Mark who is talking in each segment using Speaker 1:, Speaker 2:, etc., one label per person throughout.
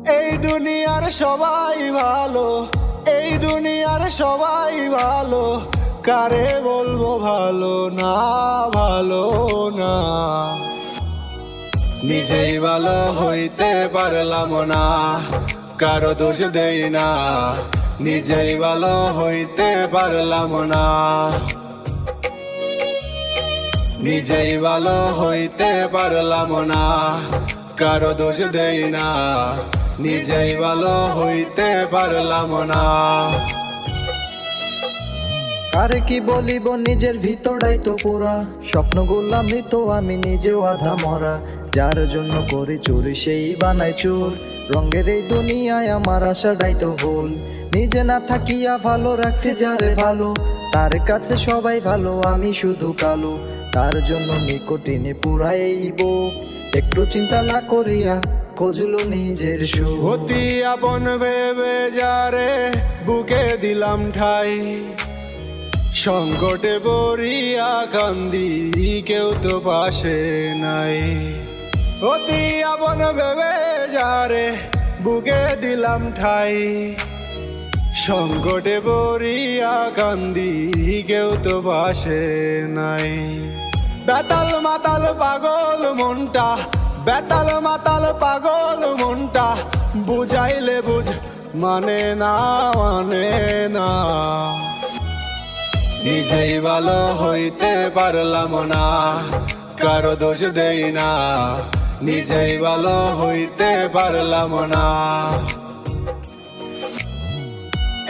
Speaker 1: এই দুনিয়ার সবাই ভালো, এই দুনিয়ার সবাই ভালো, কারে বলবো ভালো না, ভালো না। নিজেই ভালো হইতে পারলাম না, কারো দোষ দেই না। নিজেই ভালো হইতে পারলাম না, নিজেই ভালো হইতে পারলাম না, কারো দোষ দেই না। নিজেই ভালো হইতে পারলাম না।
Speaker 2: আরে কি বলিব, নিজের ভিতরটাই তো পুরা, স্বপ্নগুলা মৃত, আমি নিজেও আধা মরা। যার জন্য করি চুরি সেই বানাই চোর, রঙের এই দুনিয়ায় আমার আশাটাই তো ভুল। নিজে না থাকিয়া ভালো রাখছি যারে ভালো, তার কাছে সবাই ভালো, আমি শুধু কালো। তার জন্য নিকটিনে পুরাইব, একটু চিন্তা না করিয়া খোঁজলো নিজের সুখ।
Speaker 1: অতি আপন ভেবে যারে বুকে দিলাম ঠাই, সংকটে পড়িয়া কান্দি, কেউ তো পাশে নাই। অতি আপন ভেবে যারে বুকে দিলাম ঠাই, সংকটে পড়িয়া কান্দি, কেউ তো পাশে নাই। বেতাল মাতাল পাগল মনটা, বেতাল মাতাল পাগল মনটা, বুঝাইলে বুঝ মানে না, মানে না। নিজেই ভালো হইতে পারলাম না, কারো দোষ দেই না। নিজেই ভালো হইতে পারলাম না।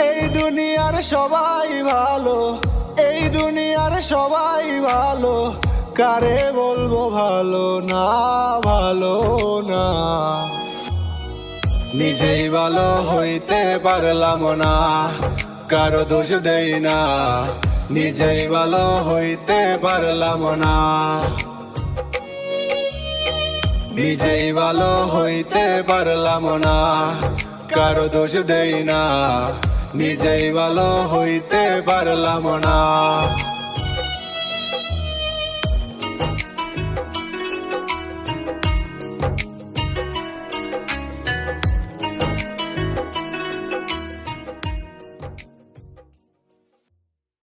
Speaker 1: এই দুনিয়ার সবাই ভালো, এই দুনিয়ার সবাই ভালো, কারে বলবো ভালো না, ভালো না। নিজেই ভালো হইতে পারলাম না, কারো দোষ দেই না। নিজেই ভালো হইতে পারলাম না, নিজেই ভালো হইতে পারলাম না, কারো দোষ দেই না। নিজেই ভালো হইতে পারলাম না।